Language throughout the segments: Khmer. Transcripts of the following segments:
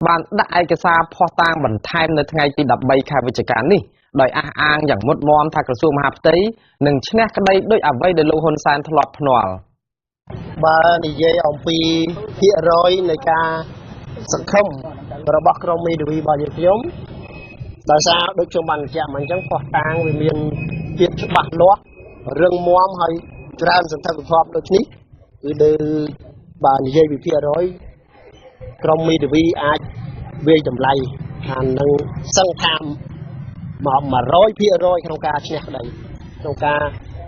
បានដាក់ឯកសារភស្តុតាងបន្ថែមនៅថ្ងៃទី13ខែវិច្ឆិកានេះដោយអះអាងយ៉ាងមុតមមថាក្រសួងមហាផ្ទៃនឹងឈ្នះក្តីដោយអ្វីដែលលោកហ៊ុនសែនធ្លាប់ភ្នាល់បើនិយាយអំពីភាគរយនៃការសង្ឃឹមរបស់ក្រុមមេធាវីរបស់យើងខ្ញុំដោយសារដូចខ្ញុំបានបញ្ជាក់មកអញ្ចឹងភស្តុតាងវាមានភាពច្បាស់លាស់រឹងមាំហើយច្រើនសន្ធឹកសន្ធាប់ដូចនេះគឺដែលបើនិយាយពីភាគរយក្រុមមេធាវីអាចវាយតម្លៃថានឹងសង្ឃថាមក 100% ក្នុងការឈ្នះក្តីក្នុងការ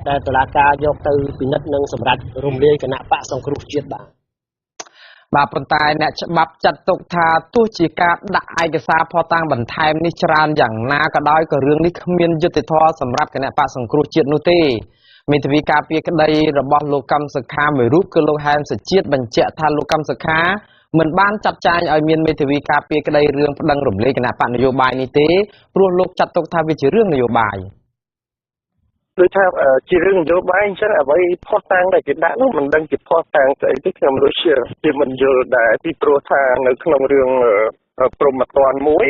ដែលតុលាការយកទៅពិនិត្យនិងសម្រាប់រំលាយគណៈបកសង្គ្រោះជាតិបាទប៉ុន្តែអ្នកច្បាប់ចាត់ទុកថាទោះជាការដាក់ឯកសារភស្តុតាងបន្ថែមនេះច្រើនយ៉ាងណាក៏ដោយក៏រឿងនេះគ្មានយុត្តិធម៌សម្រាប់គណៈបកសង្គ្រោះជាតិនោះទេមេធាវីការពារក្តីរបស់លោកកម្មសខាមួយរូបគឺលោកហែមសុជាតិបញ្ជាក់ថាលោកកម្មសខាមិនបានចាត់ចែងឲ្យមានមេធាវីការពារក្តីរឿងប្តឹងរំលាយគណៈបកនយោបាយនេះទេព្រោះលោកចាត់ទុកថាវាជារឿងនយោបាយដូចថាជារឿងនយោបាយអញ្ចឹងអ្វីផុសតាំងដែលគេដាក់នោះមិនដឹងជាផុសតាំងស្អីទេខ្ញុំដូចជាមិនយល់ដែរពីព្រោះថានៅក្នុងរឿងព្រហ្មទណ្ឌមួយ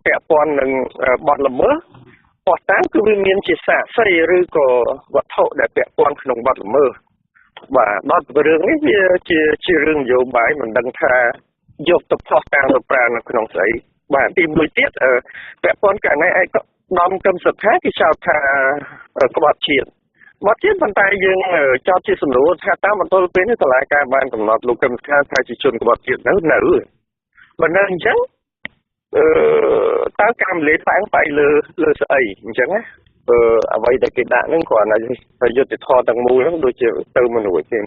ពាក់ព័ន្ធនឹងបទល្មើសផុសតាំងគឺវាមានជាសាក្សីឬក៏វត្ថុដែលពាក់ព័ន្ធក្នុងបទល្មើសបាទដល់រឿងនេះវាជារឿងនយោបាយមិនដឹងថាយកទៅផុសតាំងទៅប្រើនៅក្នុងស្អីបាទទីមួយទៀតពាក់ព័ន្ធករណីឯកដំកឹមសុខាគេចោទថាក្បត់ជាតិប៉ុន្តែយើងចោទជាសំណួរថាតាមបន្ទាប់ពេលនេះតុលាការបានកំណត់លោកកឹមសុខាថាជាជនក្បត់ជាតិនៅបើនៅអញ្ចឹងតើការម្លេះផ្អែកលើស្អីអញ្ចឹងណាអ្វីដែលគេដាក់ហ្នឹងគ្រាន់តែយុត្តិធម៌ទាំងមូលហ្នឹងដូចជាទៅមនុស្សទេ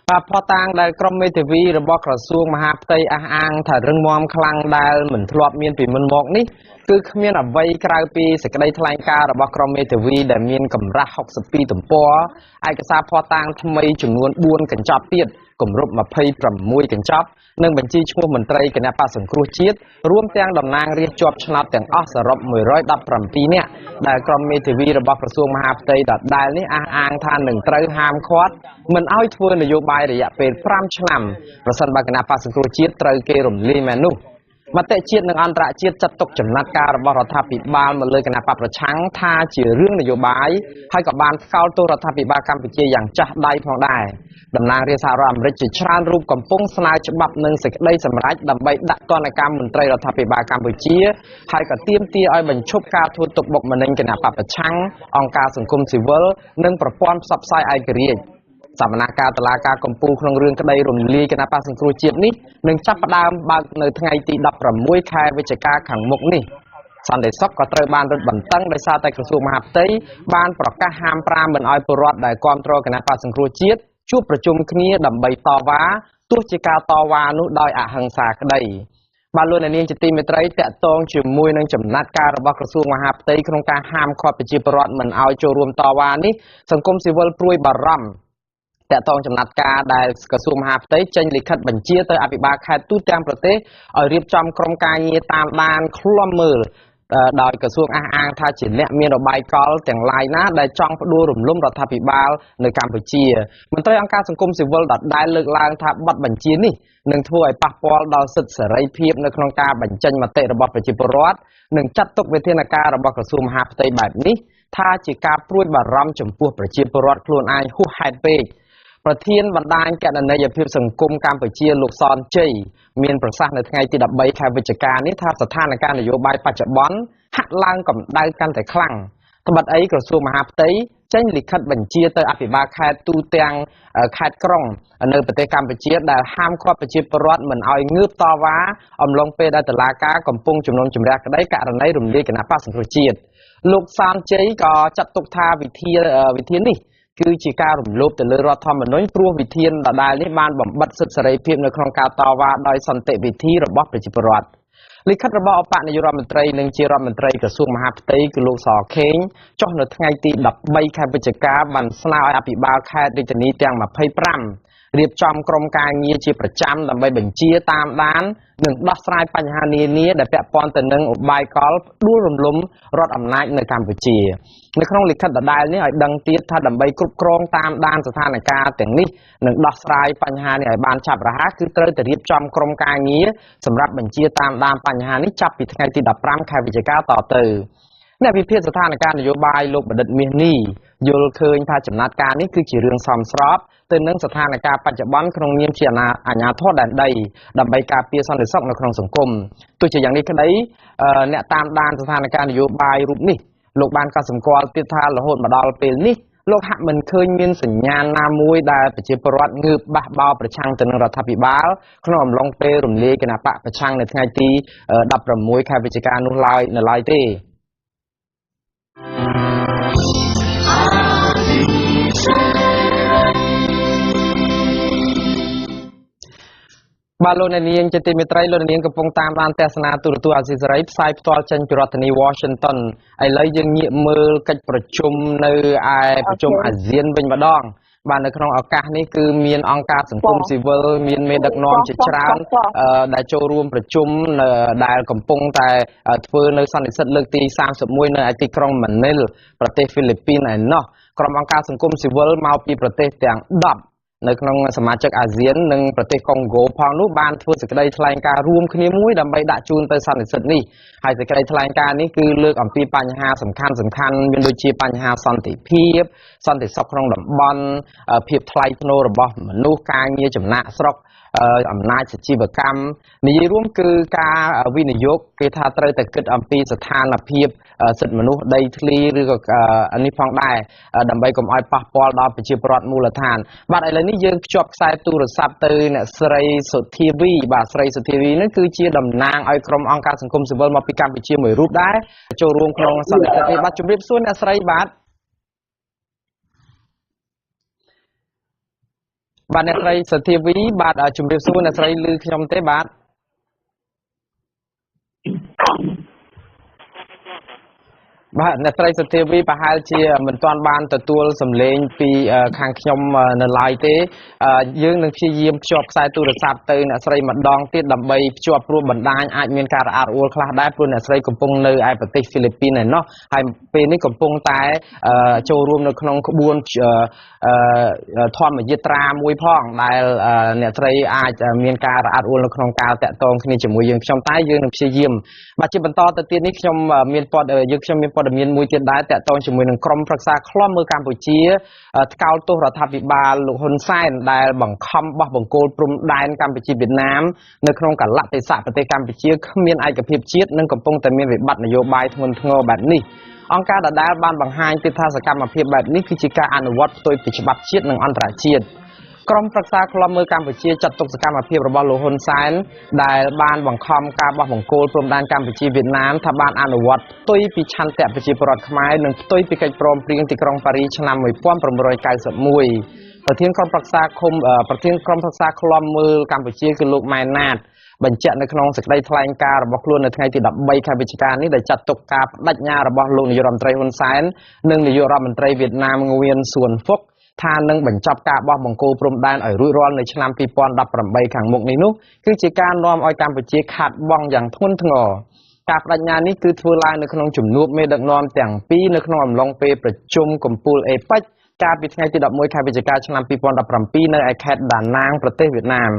បាទផតាងដែលក្រុមមេធាវីរបស់ក្រសួងមហាផ្ទៃអះអាងថារឹងមាំខ្លាំងដែលមិនធ្លាប់មានពីមុនមកនេះគឺគ្មានអ្វីក្រៅពីសេចក្តីថ្លែងការណ៍របស់ក្រុមមេធាវីដែលមានកម្រាស់62ទំព័រឯកសារផតាងថ្មីចំនួន4កញ្ចប់ទៀតគម្រប់26កញ្ចប់និងបញ្ជីឈ្មោះមន្ត្រីគណៈបក្សសង្គ្រោះជាតិរួមទាំងតំណាងរាស្ត្រជាប់ឆ្នោតទាំងអស់សរុប117នាក់ដែលក្រុមមេធាវីរបស់ក្រសួងមហាផ្ទៃដដែលនេះអះអាងថានឹងត្រូវហាមឃាត់មិនឲ្យធ្វើនយោបាយរយៈពេល5ឆ្នាំប្រសិនបើគណៈបក្សសង្គ្រោះជាតិត្រូវគេរំលាយមែននោះមតិជាតិនិងអន្តរជាតិចាត់ទុកចំណាត់ការរបស់រដ្ឋាភិបាលមកលើគណៈបកប្រឆាំងថាជារឿងនយោបាយហើយក៏បានថ្កោលទោសរដ្ឋាភិបាលកម្ពុជាយ៉ាងចាស់ដៃផងដែរតំណាងរាស្ត្រសហរដ្ឋអាមេរិកជាច្រើនរូបកំពុងស្នើច្បាប់និងសេចក្តីសម្រេចដើម្បីដាក់ទណ្ឌកម្មមន្ត្រីរដ្ឋាភិបាលកម្ពុជាហើយក៏ទាមទារឲ្យបញ្ឈប់ការធ្វើទុកបុកម្នេញគណៈបកប្រឆាំងអង្គការសង្គមស៊ីវិលនិងប្រព័ន្ធផ្សព្វផ្សាយឯករាជ្យសវនកម្មតុលាការកំពូលក្នុងរឿងក្តីរំលាយគណៈបក្សសង្គ្រោះជាតិនេះនឹងចាប់ផ្ដើមបើកនៅថ្ងៃទី16ខែវិច្ឆិកាខាងមុខនេះសន្តិសុខក៏ត្រូវបានរឹតបន្តឹងដោយសារតែក្រសួងមហាផ្ទៃបានប្រកាសហាម5មិនឲ្យពលរដ្ឋដែលគាំទ្រគណៈបក្សសង្គ្រោះជាតិជួបប្រជុំគ្នាដើម្បីតវ៉ាទោះជាការតវ៉ានោះដោយអហិង្សាក្តីបាទលោកអ្នកនាងជាទីមេត្រីតាក់ទងជាមួយនឹងចំណាត់ការរបស់ក្រសួងមហាផ្ទៃក្នុងការហាមឃាត់ប្រជាពលរដ្ឋមិនឲ្យចូលរួមតវ៉ានេះសង្គមស៊ីវិលព្រួយបារម្ភតាក់ទងចំណាត់ការដែលក្រសួងមហាផ្ទៃចេញលិខិតបញ្ជាទៅអភិបាលខេត្តទូទាំងប្រទេសឲ្យរៀបចំក្រុមការងារតាមដានឃ្លាំមើលដោយក្រសួងអះអាងថាជាអ្នកមានរបាយកលទាំងឡាយណាដែលចង់ផ្ដួលរំលំរដ្ឋាភិបាលនៅកម្ពុជាមន្ត្រីអង្គការសង្គមស៊ីវិលដែលលើកឡើងថាបទបញ្ជានេះនឹងធ្វើឲ្យប៉ះពាល់ដល់សិទ្ធិសេរីភាពនៅក្នុងការបញ្ចេញមតិរបស់ប្រជាពលរដ្ឋនិងចាត់ទុកវិធានការរបស់ក្រសួងមហាផ្ទៃបែបនេះថាជាការព្រួយបារម្ភចំពោះប្រជាពលរដ្ឋខ្លួនឯងហួសហេតុពេកប្រធានបណ្ដាញគណនេយ្យភាពសង្គមកម្ពុជាលោកសនជ័យមានប្រសាសន៍នៅថ្ងៃទី13ខែវិច្ឆិកានេះថាស្ថានភាពនយោបាយបច្ចុប្បន្នហាក់ឡើងកម្ដៅកាន់តែខ្លាំងត្បិតអីក្រសួងមហាផ្ទៃចេញលិខិតបញ្ជាទៅអភិបាលខេត្តទូទាំងខេត្តក្រុងនៅប្រទេសកម្ពុជាដែលហាមឃាត់ប្រជាពលរដ្ឋមិនឲ្យងើបតវ៉ាអំឡុងពេលដែលតុលាការកំពុងជំនុំជម្រះក្តីករណីរំលាយគណៈបក្សសង្គ្រោះជាតិលោកសានជ័យក៏ចាត់ទុកថាវិធាននេះគឺជាការរំលោភទៅលើរដ្ឋធម្មនុញ្ញព្រោះវិធានដដែលនេះបានបំបិទសិទ្ធិសេរីភាពនៅក្នុងការតវ៉ាដោយសន្តិវិធីរបស់ប្រជាពលរដ្ឋលិខិតរបស់អបនាយករដ្ឋមន្ត្រីនិងជារដ្ឋមន្ត្រីក្រសួងមហាផ្ទៃគឺលោកសខេងចុះនៅថ្ងៃទី13ខែវិច្ឆិកាបានស្នើឲ្យអភិបាលខេត្តរាជធានីទាំង25 រៀបចំក្រុមការងារជាប្រចាំដើម្បីបញ្ជាតាមដាននិងដោះស្រាយបញ្ហានានាដែលពាក់ព័ន្ធទៅនឹងឧបាយកលផ្ដួលរំលំរដ្ឋអំណាចនៅកម្ពុជានៅក្នុងលិខិតដដែលនេះឲ្យដឹងទៀតថាដើម្បីគ្រប់គ្រងតាមដានស្ថានភាពទាំងនេះនិងដោះស្រាយបញ្ហានេះឲ្យបានឆាប់រហ័សគឺត្រូវតែរៀបចំក្រុមការងារសម្រាប់បញ្ជាតាមដានបញ្ហានេះចាប់ពីថ្ងៃទី15ខែវិច្ឆិកាតទៅអ្នកវិភាគស្ថានភាពនយោបាយលោកបណ្ឌិតមាសនេះយល់ឃើញថាចំណាត់ការនេះគឺជារឿងសមស្របទៅនឹងស្ថានភាពបច្ចុប្បន្នក្នុងនាមជាអាជ្ញាធរដែនដីដើម្បីការពារសន្តិសុខនៅក្នុងសង្គមទោះជាយ៉ាងនេះក្តីអ្នកតាមដានស្ថានភាពនយោបាយរូបនេះលោកបានកត់សម្គាល់ទៀតថារហូតមកដល់ពេលនេះលោកហាក់មិនឃើញមានសញ្ញាណាមួយដែលប្រជាពលរដ្ឋងើបបះបោរប្រឆាំងទៅនឹងរដ្ឋាភិបាលក្នុងអំឡុងពេលរំលាយគណបកប្រឆាំងនៅថ្ងៃទី16ខែវិច្ឆិកានោះឡើយទេបាទលោកអ្នកនាងជាទីមេត្រីលោកអ្នកនាងកំពុងតាមដានទស្សនាទូរទស្សន៍អាស៊ីសេរីផ្សាយផ្ទាល់ចេញពីរដ្ឋធានី Washington ឥឡូវយើងងាកមើលកិច្ចប្រជុំនៅឯប្រជុំអាស៊ានវិញម្ដងបាទនៅក្នុងឱកាសនេះគឺមានអង្គការសង្គមស៊ីវិលមានមេដឹកនាំជាច្រើនដែលចូលរួមប្រជុំដែលកំពុងតែធ្វើនៅសន្និសីទលើកទី31នៅឯទីក្រុងម៉ានីលប្រទេសហ្វីលីពីនឯណោះក្រុមអង្គការសង្គមស៊ីវិលមកពីប្រទេសទាំង10នៅក្នុងសមាជិកអាស៊ាននិងប្រទេសកុងហ្គោផងនោះបានធ្វើសេចក្តីថ្លែងការណ៍រួមគ្នាមួយដើម្បីដាក់ជូនទៅសន្និសីទនេះហើយសេចក្តីថ្លែងការណ៍នេះគឺលើកអំពីបញ្ហាសំខាន់មានដូចជាបញ្ហាសន្តិភាពសន្តិសុខក្នុងតំបន់ភាពថ្លៃថ្នូររបស់មនុស្សការងារចំណាក់ស្រុកអំណាចសជីវកម្មនិយាយរួមគឺការវិនិយោគគេថាត្រូវតែគិតអំពីស្ថានភាពសិទ្ធិមនុស្សដីធ្លីឬក៏នេះផងដែរដើម្បីកុំឲ្យប៉ះពាល់ដល់ប្រជាពលរដ្ឋមូលដ្ឋានបាទឥឡូវនេះយើងភ្ជាប់ខ្សែទូរស័ព្ទទៅអ្នកស្រីសុធាវីបាទស្រីសុធាវីនេះគឺជាតំណាងឲ្យក្រុមអង្គការសង្គមស៊ីវិលមកពីកម្ពុជាមួយរូបដែរចូលរួមក្នុងសន្និសីទនេះបាទជម្រាបសួរអ្នកស្រីបាទអ្នកស្រីសុធាវីបាទជម្រាបសួរអ្នកស្រីឮខ្ញុំទេបាទអ្នកស្រីសុធាវីប្រហែលជាមិនទាន់បានទទួលសម្លេងពីខាងខ្ញុំនៅឡើយទេយើងនឹងព្យាយាមភ្ជាប់ខ្សែទូរស័ព្ទទៅអ្នកស្រីម្ដងទៀតដើម្បីភ្ជាប់ព្រោះបណ្ដាញអាចមានការរអាក់រអួលខ្លះដែរព្រោះអ្នកស្រីកំពុងនៅឯប្រទេសហ្វីលីពីនឯណោះហើយពេលនេះកំពុងតែចូលរួមនៅក្នុងក្បួនធម្មយាត្រាមួយផងដែលអ្នកស្រីអាចមានការរអាក់រអួលនៅក្នុងការតាក់ទងគ្នាជាមួយយើងខ្ញុំតែយើងនឹងព្យាយាមបាទជាបន្តទៅទៀតនេះខ្ញុំមានព័ត៌មានមួយទៀតដែរតាក់ទងជាមួយនឹងក្រុមប្រឹក្សាឃ្លាំមើលកម្ពុជាថ្កោលទោសរដ្ឋាភិបាលលោកហ៊ុនសែនដែលបង្ខំបោះបង្គោលព្រំដែនកម្ពុជាវៀតណាមនៅក្នុងកលៈទេសៈប្រទេសកម្ពុជាគ្មានឯកភាពជាតិនិងកំពុងតែមានវិបត្តិនយោបាយធ្ងន់ធ្ងរបែបនេះអង្គការដដែលបានបង្ហាញទៀតថាសកម្មភាពបែបនេះគឺជាការអនុវត្តផ្ទុយពីច្បាប់ជាតិនិងអន្តរជាតិក្រុមប្រឹក្សាឃ្លាំមើលកម្ពុជាចាត់ទុកសកម្មភាពរបស់លោកហ៊ុនសែនដែលបានបង្ខំការបោះបង្គោលព្រំដែនកម្ពុជាវៀតណាមថាបានអនុវត្តផ្ទុយពីឆន្ទៈប្រជាពលរដ្ឋខ្មែរនិងផ្ទុយពីកិច្ចព្រមព្រៀងទីក្រុងប៉ារីសឆ្នាំ1991ប្រធានក្រុមប្រឹក្សាឃ្លាំមើលកម្ពុជាគឺលោកម៉ែនណាតបញ្ជាក់នៅក្នុងសេចក្តីថ្លែងការណ៍របស់ខ្លួននៅថ្ងៃទី13ខែវិច្ឆិកានេះដែលចាត់ទុកការបដិញ្ញារបស់លោកនាយករដ្ឋមន្ត្រីហ៊ុនសែននិងនាយករដ្ឋមន្ត្រីវៀតណាមងួនសួនហ្វុកថានឹងបញ្ចប់ការបោះបង្គោលព្រំដែនឲ្យរួចរាល់នៅឆ្នាំ2018ខាងមុខនេះនោះគឺជាការនាំឲ្យកម្ពុជាខាតបង់យ៉ាងធ្ងន់ធ្ងរការបដិញ្ញានេះគឺធ្វើឡើងនៅក្នុងជំនួបមេដឹកនាំទាំងពីរនៅក្នុងអំឡុងពេលប្រជុំកំពូលអេប៉ិចកាលពីថ្ងៃទី11ខែវិច្ឆិកាឆ្នាំ2017នៅឯខេត្តដាណាងប្រទេសវៀតណាម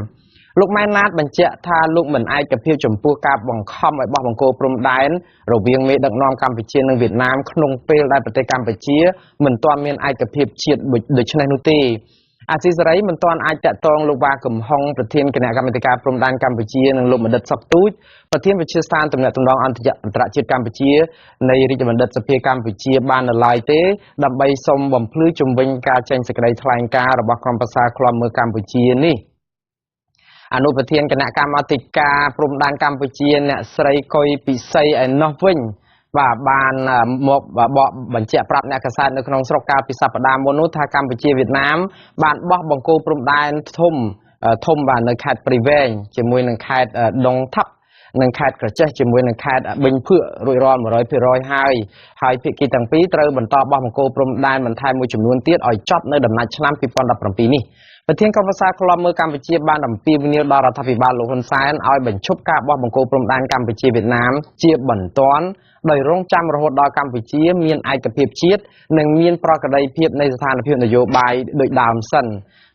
លោកម៉ែនណាតបញ្ជាក់ថាលោកមិនឯកភាពចំពោះការបង្ខំឲ្យបោះបង្គោលព្រំដែនរវាងមេដឹកនាំកម្ពុជានិងវៀតណាមក្នុងពេលដែលប្រទេសកម្ពុជាមិនទាន់មានឯកភាពជាតិដូច្នេះនោះទេអាស៊ីសេរីមិនទាន់អាចតាក់ទងលោកវ៉ាកំហុងប្រធានគណៈកម្មាធិការព្រំដែនកម្ពុជានិងលោកបណ្ឌិតសុកទូចប្រធានវិទ្យាស្ថានទំនាក់ទំនងអន្តរជាតិកម្ពុជានៃរាជបណ្ឌិតសភាកម្ពុជាបាននៅឡើយទេដើម្បីសូមបំភ្លឺជំវិញការចេញសេចក្តីថ្លែងការណ៍របស់ក្រុមប្រឹក្សាឃ្លាំមើលកម្ពុជានេះអនុប្រធានគណៈកម្មាធិការព្រំដែនកម្ពុជាអ្នកស្រីកុយពិសីឯណោះវិញបាទបានមកបកបញ្ជាក់ប្រាប់អ្នកកាសែតនៅក្នុងស្រុកកាលពីសប្តាហ៍មុននោះថាកម្ពុជាវៀតណាមបានបោះបង្គោលព្រំដែនធំបាទនៅខេត្តព្រៃវែងជាមួយនឹងខេត្តដុងថាប់ នឹងខេត្តក្រចេះជាមួយនឹងខេត្តបិញភឿរួចរាល់ 100% ហើយភាគីទាំងពីរត្រូវបន្តបោះបង្គោលព្រំដែនបន្ថែមមួយចំនួនទៀតឲ្យចប់នៅដំណាច់ឆ្នាំ 2017 នេះប្រធានកម្មសាឃ្លាំមើលកម្ពុជាបានអំពាវនាវដល់រដ្ឋាភិបាលលោកហ៊ុនសែនឲ្យបញ្ឈប់ការបោះបង្គោលព្រំដែនកម្ពុជាវៀតណាមជាបន្ទាន់ដោយរងចាំរហូតដល់កម្ពុជាមានឯកភាពជាតិនិងមានប្រក្រតីភាពនៃស្ថានភាពនយោបាយដូចដើមសិន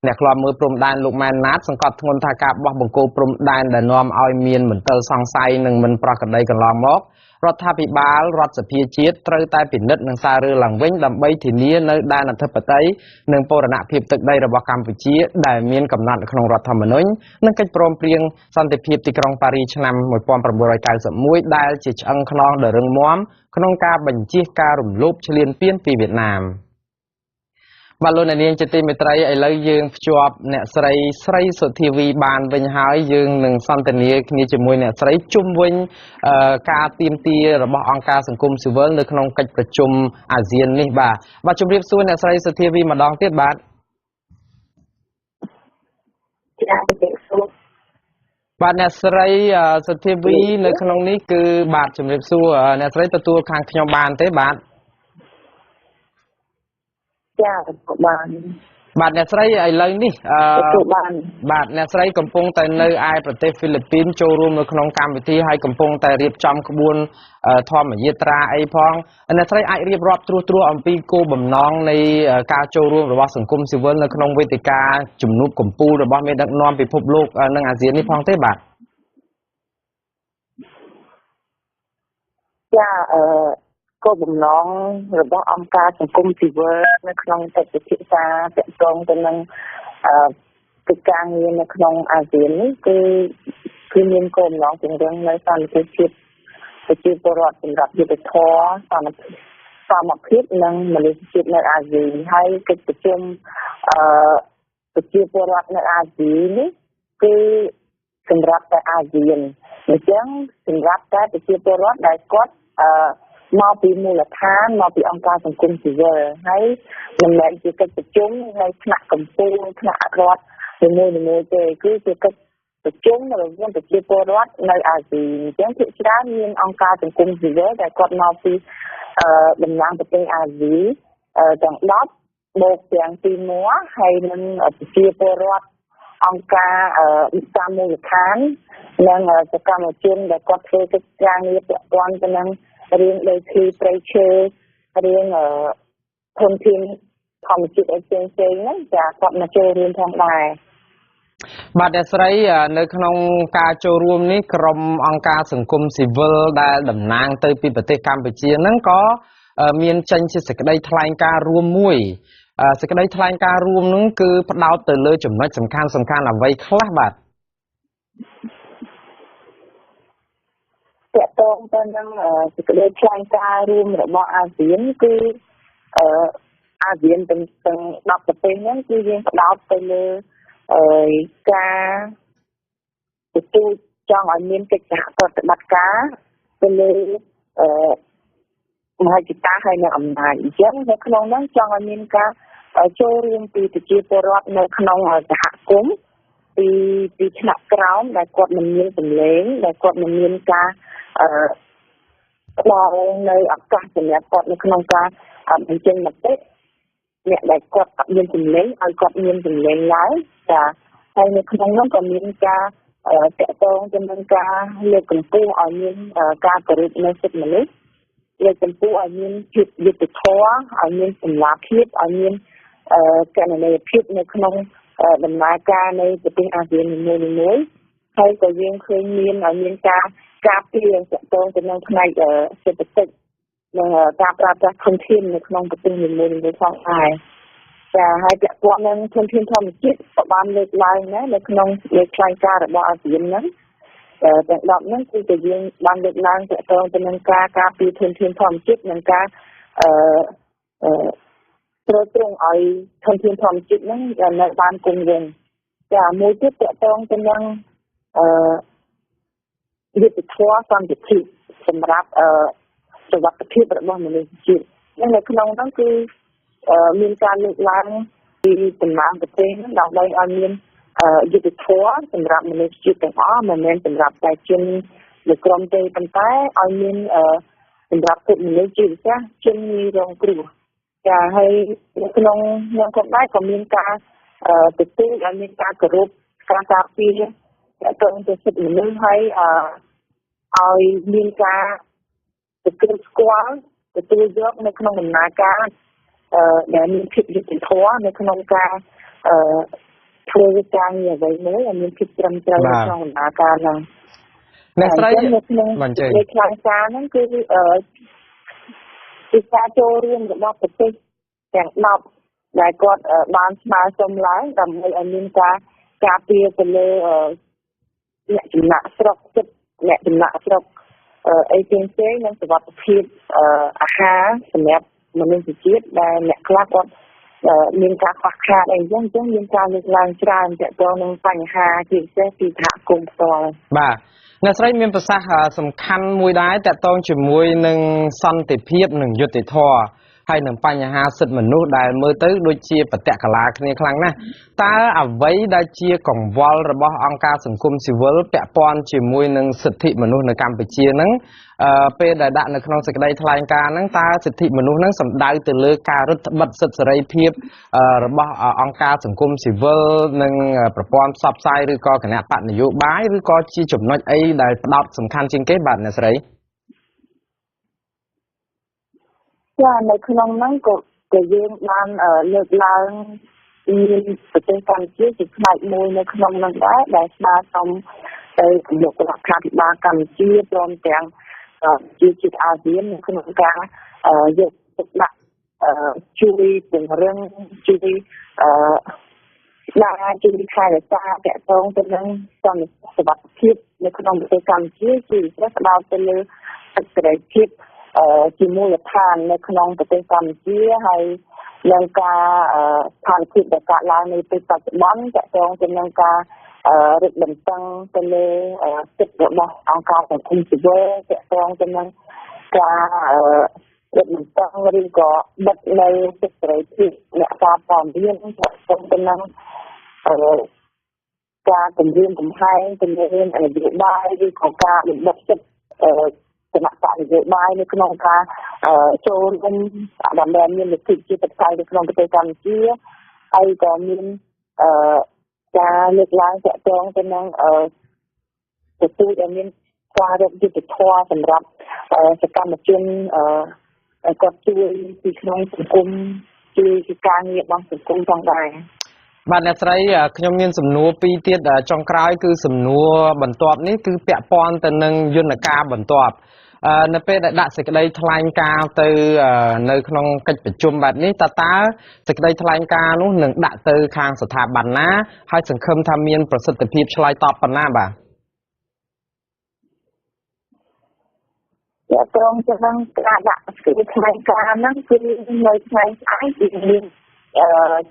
អ្នកខ្លាំមើលព្រំដែនលោកម៉ែនណាតសង្កត់ធ្ងន់ថាការបោះបង្គោលព្រំដែនដែលនាំឲ្យមានមន្ទិលសង្ស័យនិងមិនប្រក្រតីកន្លងមករដ្ឋាភិបាលរដ្ឋសភាជាតិត្រូវតែពិនិត្យនិងសាររើឡើងវិញដើម្បីធានានៅដែនអធិបតេយ្យនិងបូរណភាពទឹកដីរបស់កម្ពុជាដែលមានកំណត់ក្នុងរដ្ឋធម្មនុញ្ញនិងកិច្ចព្រមព្រៀងសន្តិភាពទីក្រុងប៉ារីសឆ្នាំ 1991 ដែលជាឆ្អឹងខ្នងដ៏រឹងមាំក្នុងការបញ្ជៀសការរំលោភឈ្លានពានពីវៀតណាមបាទលោកអ្នកនាងជាទីមេត្រីឥឡូវយើងភ្ជាប់អ្នកស្រីសុធីវីបានវិញហើយយើងនឹងសន្ទនាគ្នាជាមួយអ្នកស្រីជុំវិញការទាមទាររបស់អង្គការសង្គមស៊ីវិលនៅក្នុងកិច្ចប្រជុំអាស៊ាននេះបាទជម្រាបសួរអ្នកស្រីសុធីវីម្ដងទៀតបាទបាទអ្នកស្រីសុធីវីនៅក្នុងនេះគឺបាទជម្រាបសួរអ្នកស្រីទទួលខាងខ្ញុំបានទេបាទចាបាទអ្នកស្រីឥឡូវនេះបាទអ្នកស្រីកំពុងតែនៅឯប្រទេសហ្វីលីពីនចូលរួមនៅក្នុងកម្មវិធីហើយកំពុងតែរៀបចំក្បួនធម្មយាត្រាអីផងអ្នកស្រីអាចរៀបរាប់ត្រួសអំពីគោលបំណងនៃការចូលរួមរបស់សង្គមស៊ីវិលនៅក្នុងវេទិកាជំនួបកំពូលរបស់មេដឹកនាំពិភពលោកនិងអាស៊ាននេះផងទេបាទចាគោលបំណងរបស់អង្គការសង្គមស៊ីវិលនៅក្នុងកិច្ចពិភាក្សាទាក់ទងទៅនឹងកិច្ចការងារនៅក្នុងអាស៊ាននេះគឺមានគោលបំណងពង្រឹងនៅសន្តិភាពប្រជាពលរដ្ឋសម្រាប់យុត្តិធម៌សមភាពនិងមនុស្សជាតិនៅអាស៊ីហើយកិច្ចប្រជុំប្រជាពលរដ្ឋនៅអាស៊ីនេះគឺសម្រាប់តែអាស៊ានអញ្ចឹងសម្រាប់តែប្រជាពលរដ្ឋដែលគាត់មកពីមូលដ្ឋានមកពីអង្គការសង្គមស៊ីវិលហើយមិនមែនជាកិច្ចប្រជុំនៅថ្នាក់កម្ពុជាថ្នាក់រដ្ឋមួយទេគឺជាកិច្ចប្រជុំរវាងប្រជាពលរដ្ឋនៅអាស៊ីអញ្ចឹងភាគច្រើនមានអង្គការសង្គមស៊ីវិលដែលគាត់មកពីតំណាងប្រទេសអាស៊ីទាំង10បូកទាំងទី1ហើយនឹងប្រជាពលរដ្ឋអង្គការតាមមូលដ្ឋាននិងសកម្មជនដែលគាត់ធ្វើកិច្ចការងារពាក់ព័ន្ធទៅនឹងរឿងដីធ្លីព្រៃឈើរឿងធនធានធម្មជាតិផ្សេងៗហ្នឹងចាគាត់មកចូលរួមផងដែរបាទអ្នកស្រីនៅក្នុងការចូលរួមនេះក្រុមអង្គការសង្គមស៊ីវិលដែលតំណាងទៅពីប្រទេសកម្ពុជាហ្នឹងក៏មានចេញជាសេចក្តីថ្លែងការណ៍រួមមួយសេចក្តីថ្លែងការណ៍រួមហ្នឹងគឺផ្ដោតទៅលើចំណុចសំខាន់អ្វីខ្លះបាទតកតងទៅនឹងសេចក្តីថ្លែងការណ៍រួមរបស់អាស៊ានគឺអាស៊ានទាំង10ប្រទេសហ្នឹងគឺយើងផ្ដោតទៅលើការទទួលចង់ឲ្យមានកិច្ចសហប្រតិបត្តិការទៅលើមហិច្ឆតាហើយនិងអំណាចអញ្ចឹងនៅក្នុងហ្នឹងចង់ឲ្យមានការចូលរួមពីប្រជាពលរដ្ឋនៅក្នុងសហគមន៍ពីថ្នាក់ក្រោមដែលគាត់មិនមានសម្លេងដែលគាត់មិនមានការផ្ដល់នៅឱកាសសម្រាប់គាត់នៅក្នុងការបញ្ចេញមតិអ្នកដែលគាត់អត់មានសម្លេងឲ្យគាត់មានសម្លេងឡើងចាហើយនៅក្នុងនោះក៏មានការតាក់ទងទៅនឹងការលើកកម្ពស់ឲ្យមានការគោរពនៅសិទ្ធិមនុស្សលើកកម្ពស់ឲ្យមានភាពយុត្តិធម៌ឲ្យមានសម្លាភាពឲ្យមានកណន័យភាពនៅក្នុងដំណើរការនៃប្រទេសអាស៊ាននីមួយៗហើយក៏យើងឃើញមានឲ្យមានការពារតាក់ទងទៅនឹងផ្នែកសេដ្ឋកិច្ចនិងការប្រើប្រាស់ធនធាននៅក្នុងប្រទេសនីមួយៗផងដែរចាហើយពាក់ព័ន្ធនឹងធនធានធម្មជាតិក៏បានលើកឡើងដែរនៅក្នុងលេខថ្លែងការណ៍របស់អាស៊ានហ្នឹងទាំង10ហ្នឹងគឺយើងបានលើកឡើងតាក់ទងទៅនឹងការពារធនធានធម្មជាតិនិងការត្រូវត្រង់ឲ្យធនធានធម្មជាតិហ្នឹងនៅបានគង់វង្សចាមួយទៀតតាក់ទងទៅនឹងយុទ្ធធម៌សន្តិភាពសម្រាប់សុវត្ថិភាពរបស់មនុស្សជាតិនៅក្នុងហ្នឹងគឺមានការលើកឡើងពីតំណាងប្រទេសដើម្បីឲ្យមានយុទ្ធធម៌សម្រាប់មនុស្សជាតិទាំងអស់មិនមែនសម្រាប់តែជន លើក្រុមទេប៉ុន្តែឲ្យមានសម្រាប់ពួកមនុស្សជាពិសេសជនងាយរងគ្រោះចាហើយក្នុងខ្លួនដែរក៏មានការទទួលឲ្យមានការគោរពការការពារទៅទៅសិទ្ធិមនុស្សហើយឲ្យមានការទទួលស្គាល់ទទួលយកនៅក្នុងដំណើរការដែលមានភាពយុត្តិធម៌នៅក្នុងការធ្វើការងារអ្វីមួយឲ្យមានភាពត្រឹមត្រូវក្នុងដំណើរការហ្នឹងអ្នកស្រីនៅក្នុងលេខខ្លាំងការហ្នឹងគឺការចូលរួមរបស់ប្រទេសទាំង10ដែលគាត់បានស្នើសុំឡើងដើម្បីឲ្យមានការការពារទៅលើអ្នកចំណាក់ស្រុកចិត្តអ្នកចំណាក់ស្រុកអីផ្សេងៗនិងសុវត្ថិភាពអាហារសម្រាប់មនុស្សជាតិដែលអ្នកខ្លះគាត់មានការខ្វះខាតអីចឹងមានការលើកឡើងច្រើនទាក់ទងនឹងបញ្ហាជាពិសេសពីសហគមន៍ផ្ទាល់បាទអ្នកស្រីមានប្រសាសន៍សំខាន់មួយដែរទាក់ទងជាមួយនឹងសន្តិភាពនិងយុត្តិធម៌ហើយនឹងបញ្ហាសិទ្ធិមនុស្សដែលមើលទៅដូចជាបដិកលាគ្នាខ្លាំងណាស់តើអ្វីដែលជាកង្វល់របស់អង្គការសង្គមស៊ីវិលពាក់ព័ន្ធជាមួយនឹងសិទ្ធិមនុស្សនៅកម្ពុជាហ្នឹងពេលដែលដាក់នៅក្នុងសេចក្តីថ្លែងការណ៍ហ្នឹងតើសិទ្ធិមនុស្សហ្នឹងសំដៅទៅលើការរឹតបន្តឹងសិទ្ធិសេរីភាពរបស់អង្គការសង្គមស៊ីវិលនិងប្រព័ន្ធផ្សព្វផ្សាយឬក៏គណៈបកនយោបាយឬក៏ជាចំណុចអីដែលផ្ដោតសំខាន់ជាងគេបាទអ្នកស្រីចានៅក្នុងហ្នឹងក៏យើងបានលើកឡើងមានប្រទេសកម្ពុជាជាផ្នែកមួយនៅក្នុងហ្នឹងដែរដែលស្នើសុំទៅគណៈរដ្ឋាភិបាលកម្ពុជាព្រមទាំងជាជាតិអាស៊ាននៅក្នុងការយកទុកដាក់ជួយពង្រឹងជួយជួយខែរក្សាតកតងទៅនឹងសន្តិសុខភាពនៅក្នុងប្រទេសកម្ពុជាជាពិសេសផ្ដោតទៅលើសិទ្ធិសេរីភាពជាមូលដ្ឋាននៅក្នុងប្រទេសកម្ពុជាហើយនឹងការស្ថានភាពដែលកើតឡើងនៅពេលបច្ចុប្បន្នតកតងទៅនឹងការរឹតបន្តឹងទៅលើសិទ្ធិរបស់អង្គការសង្គមស៊ីវិលតកតងទៅនឹងការរឹតបន្តឹងឬក៏បិទនៅសិទ្ធិសេរីភាពអ្នកការព័ត៌មានតកតងទៅនឹងការគម្រាមកំហែងទៅលើនយោបាយឬក៏ការបំបិទសិទ្ធិគណៈបកនយោបាយនៅក្នុងការចូលរួមដើម្បីមានលទ្ធិជាប្រតិបត្តិនៅក្នុងប្រទេសកម្ពុជាហើយក៏មានការលើកឡើងទាក់ទងទៅនឹងទទួលឲ្យមានការរកយុត្តិធម៌សម្រាប់សកម្មជនគាត់ជួយពីក្នុងសង្គមជួយពីការងាររបស់សង្គមផងដែរបាទអ្នកស្រីខ្ញុំមានសំណួរពីរទៀតចុងក្រោយគឺសំណួរបន្ទាប់នេះគឺពាក់ព័ន្ធទៅនឹងយន្តការបន្ទាប់នៅពេលដែលដាក់សេចក្តីថ្លែងការណ៍ទៅនៅក្នុងកិច្ចប្រជុំបែបនេះតើសេចក្តីថ្លែងការណ៍នោះនឹងដាក់ទៅខាងស្ថាប័នណាហើយសង្ឃឹមថាមានប្រសិទ្ធភាពឆ្លើយតបប៉ុណ្ណាបាទត្រង់ចំណងការដាក់សេចក្តីថ្លែងការណ៍ហ្នឹងគឺនៅថ្ងៃស្អែកគឺមាន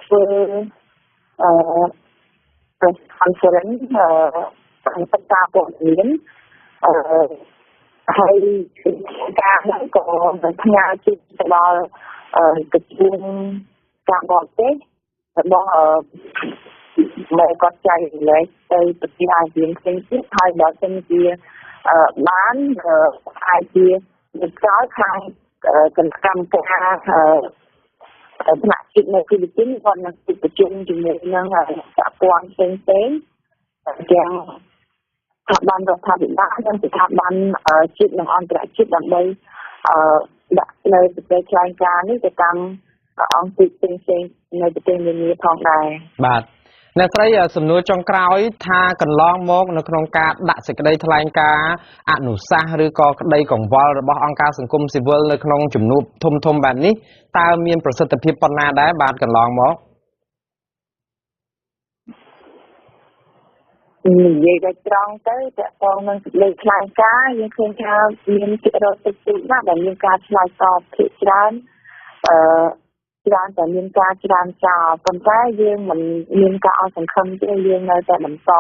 ធ្វើ conference បញ្ហាព័ត៌មានហើយការហ្នឹងក៏នឹងផ្ញើជូនទៅដល់ក្រសួងការបរទេសរបស់មកគាត់ចែករំលែកទៅប្រទេសអាស៊ានផ្សេងទៀតហើយបើសិនជាបានអាចជានៅក្រោយខាងគណៈកម្មការថ្នាក់ជាតិនៅហ្វីលីពីនគាត់នឹងប្រជុំជាមួយនឹងសហព័ន្ធផ្សេងៗទាំងស្ថាប័នរដ្ឋាភិបាលនិងស្ថាប័នជាតិនិងអន្តរជាតិដើម្បីដាក់នៅសេចក្តីថ្លែងការណ៍នេះទៅតាមអង្គភាពផ្សេងៗនៅប្រទេសនានាផងដែរបាទអ្នកស្រីសំណួរចុងក្រោយថាកន្លងមកនៅក្នុងការដាក់សេចក្តីថ្លែងការណ៍អនុសាសន៍ឬក៏ក្តីកង្វល់របស់អង្គការសង្គមស៊ីវិលនៅក្នុងជំនួបធំបែបនេះតើមានប្រសិទ្ធភាពប៉ុណ្ណាដែរបាទកន្លងមកនិយាយទៅត្រង់ទៅតកតងនឹងសេចក្តីថ្លែងការណ៍យើងឃើញថាមានភាគរយតិចតួចណាស់ដែលមានការឆ្លើយតបភាគច្រើនច្រើនតែមានការច្រើនចោលប៉ុន្តែយើងមិនមានការអស់សង្ឃឹមទេយើងនៅតែបន្ត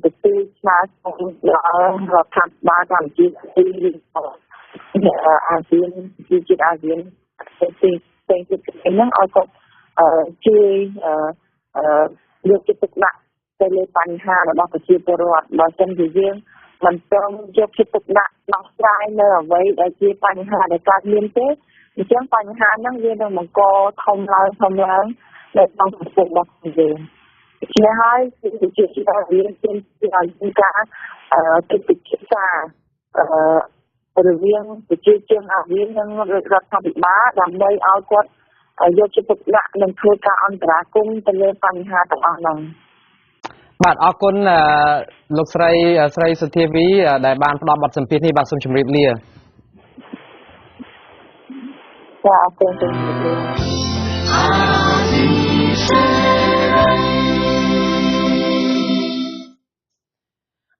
ទទួលស្នើសុំដល់រដ្ឋាភិបាលកម្ពុជាទីអាស៊ានជាតិអាស៊ានផ្សេងទៀតហ្នឹងឲ្យគាត់ជួយយកចិត្តទុកដាក់ទៅលើបញ្ហារបស់ប្រជាពលរដ្ឋបើមិនជាយើង មិនព្រមយកចិត្តទុកដាក់ដោះស្រាយនៅអ្វីដែលជាបញ្ហាដែលកើតមានទេអញ្ចឹងបញ្ហាហ្នឹងវានឹងបង្កធំឡើងនៅក្នុងសង្គមរបស់យើងជាហើយគឺជារៀនជាការកិច្ចពិសារវាងប្រជាជនអាស៊ាននិងរដ្ឋាភិបាលដើម្បីឲ្យគាត់យកចិត្តទុកដាក់និងធ្វើការអន្តរាគមន៍ទៅលើបញ្ហាទាំងអស់ហ្នឹងបាទអរគុណលោកស្រីសុធាវីដែលបានផ្ដល់បទសម្ភាសន៍នេះបាទសូមជម្រាបលាចាអរគុណជំរាបលា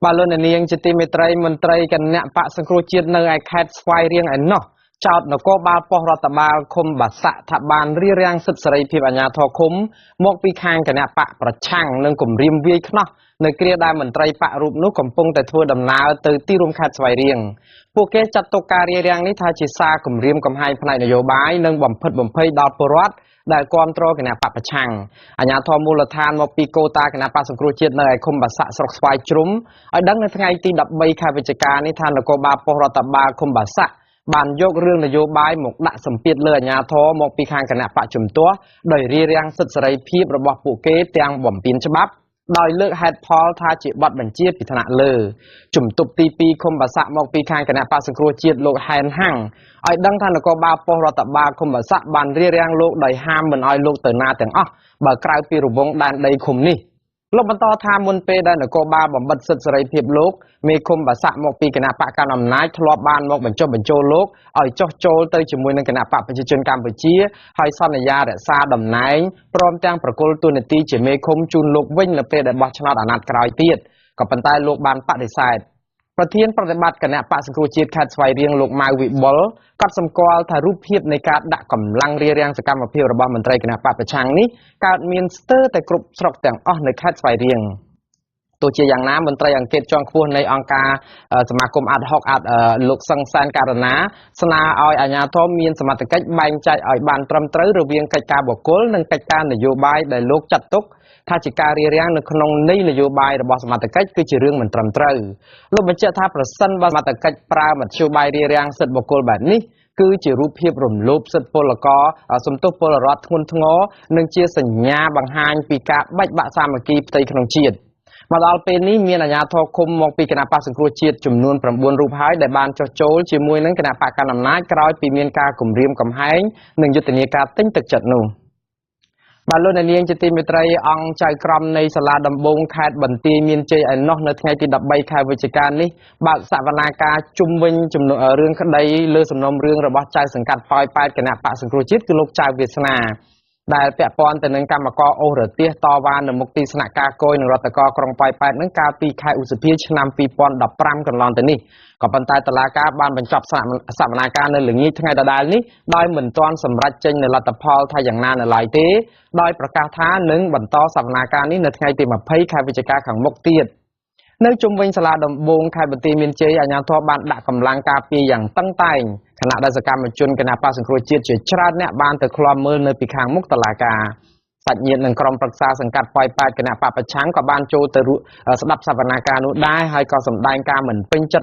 បាទលោកនាងជាទីមេត្រីមន្ត្រីគណៈបកសង្គ្រោះជាតិនៅឯខេត្តស្វាយរៀងឯណោះចោទនគរបាលប៉ុស្តិ៍រដ្ឋបាលឃុំបាសាក់ថាបានរារាំងសិទ្ធិសេរីភាពអាជ្ញាធរឃុំមកពីខាងគណៈបកប្រឆាំងនិងគម្រាមវាយខ្នោះនៅគ្រាដែលមន្ត្រីបករូបនោះកំពុងតែធ្វើដំណើរទៅទីរួមខេត្តស្វាយរៀងពួកគេចាត់ទុកការរារាំងនេះថាជាសារគម្រាមកំហែងផ្នែកនយោបាយនិងបំផិតបំភ័យដល់ពលរដ្ឋដែលគាំទ្រគណៈបកប្រឆាំងអាជ្ញាធរមូលដ្ឋានមកពីកូតាគណៈបកសង្គ្រោះជាតិនៅឯឃុំបាសាក់ស្រុកស្វាយជ្រុំឲ្យដឹងនៅថ្ងៃទី13ខែវិច្ឆិកានេះថានគរបាលប៉ុស្តិ៍រដ្ឋបាលឃុំបាសាក់បានយករឿងនយោបាយមកដាក់សម្ពាធលើអាជ្ញាធរមកពីខាងគណៈបកជំទាស់ដោយរារាំងសិទ្ធិសេរីភាពរបស់ពួកគេទាំងបំពានច្បាប់ដោយលើកហេតុផលថាជាបទបញ្ជាពីថ្នាក់លើជំទប់ទី2ឃុំបាសាក់មកពីខាងគណៈបកសង្គ្រោះជាតិលោកហែនហាំងឲ្យដឹងថានគរបាលប៉ុស្តិ៍រដ្ឋបាលឃុំបាសាក់បានរារាំងលោកដោយហាមមិនឲ្យលោកទៅណាទាំងអស់បើក្រៅពីរង្វង់ដែនដីឃុំនេះលោកបន្តថាមុនពេលដែលនគរបាលបំបិទសិទ្ធិសេរីភាពលោកមេឃុំបាសាក់មកពីគណៈបកកណ្ដាលអំណាចធ្លាប់បានមកបញ្ចុះបញ្ចូលលោកឲ្យចុះចូលទៅជាមួយនឹងគណៈបកប្រជាជនកម្ពុជាហើយសន្យារក្សាតំណែងព្រមទាំងប្រគល់តួនាទីជាមេឃុំជូនលោកវិញនៅពេលដែលបោះឆ្នោតអាណត្តិក្រោយទៀតក៏ប៉ុន្តែលោកបានបដិសេធប្រធានប្រតិបត្តិគណៈបកសង្គ្រោះជាតិខេត្តស្វាយរៀងលោកម៉ៅវិបុលក៏សម្គាល់ថារូបភាពនៃការដាក់កម្លាំងរារាំងសកម្មភាពរបស់មន្ត្រីគណៈបកប្រឆាំងនេះកើតមានស្ទើរតែគ្រប់ស្រុកទាំងអស់នៅខេត្តស្វាយរៀងទោះជាយ៉ាងណាមន្ត្រីអង្គការជាន់ខ្ពស់នៃអង្គការសមាគមអាត់ហុកលោកសង្សានករណាស្នើឲ្យអាជ្ញាធរមានសមត្ថកិច្ចបែងចែកឲ្យបានត្រឹមត្រូវរវាងកិច្ចការបុគ្គលនិងកិច្ចការនយោបាយដែលលោកចាត់ទុកថាជាការរារាំងនៅក្នុងនយោបាយរបស់សមត្ថកិច្ចគឺជារឿងមិនត្រឹមត្រូវលោកបញ្ជាក់ថាប្រសិនបើសមត្ថកិច្ចប្រើមធ្យោបាយរារាំងសិទ្ធិបុគ្គលបែបនេះគឺជារូបភាពរំលោភសិទ្ធិពលករសំទោសពលរដ្ឋធ្ងន់ធ្ងរនិងជាសញ្ញាបង្ហាញពីការបែកបាក់សាមគ្គីផ្ទៃក្នុងជាតិមកដល់ពេលនេះមានអាជ្ញាធរឃុំមកពីគណៈបកសង្គ្រោះជាតិចំនួន9រូបហើយដែលបានចុះចូលជាមួយនឹងគណៈបកកណ្ដាលអំណាចក្រោយពីមានការគម្រាមកំហែងនិងយុទ្ធនាការទិញទឹកចិត្តនោះបាទលោកនាងជាទីមេត្រីអង្គចៅក្រមនៃសាលាដំបងខេត្តបន្ទាយមានជ័យឯណោះនៅថ្ងៃទី13ខែវិច្ឆិកានេះបើកសវនាការជុំវិញរឿងក្តីលើសំណុំរឿងរបស់ចៅសង្កាត់ប៉ោយប៉ែតគណៈបកសង្គ្រោះជាតិគឺលោកចៅវាសនាដែលពាក់ព័ន្ធទៅនឹងកម្មករអូសរទេសតវ៉ានៅមុខទីស្នាក់ការគយនឹងរដ្ឋកោក្រុងប៉ោយប៉ែតនឹងកាលពីខែឧសភាឆ្នាំ2015កន្លងទៅនេះក៏ប៉ុន្តែតុលាការបានបញ្ចប់សវនាការនៅល្ងាចថ្ងៃដដែលនេះដោយមិនទាន់សម្រេចចេញនូវលទ្ធផលថាយ៉ាងណានៅឡើយទេដោយប្រកាសថានឹងបន្តសវនាការនេះនៅថ្ងៃទី20ខែវិច្ឆិកាខាងមុខទៀតនៅជុំវិញសាលាដំបងខេត្តបន្ទាយមានជ័យអាជ្ញាធរបានដាក់កម្លាំងការពារយ៉ាងតឹងតែងខណៈដែលសកម្មជនគណៈបកសង្គ្រោះជាតិជាច្រើនអ្នកបានទៅឃ្លាំមើលនៅពីខាងមុខតុលាការសាច់ញាតិនិងក្រុមប្រឹក្សាសង្កាត់ប៉ោយប៉ែតគណៈបកប្រឆាំងក៏បានចូលទៅស្ដាប់សវនាការនោះដែរហើយក៏សម្ដែងការមិនពេញចិត្ត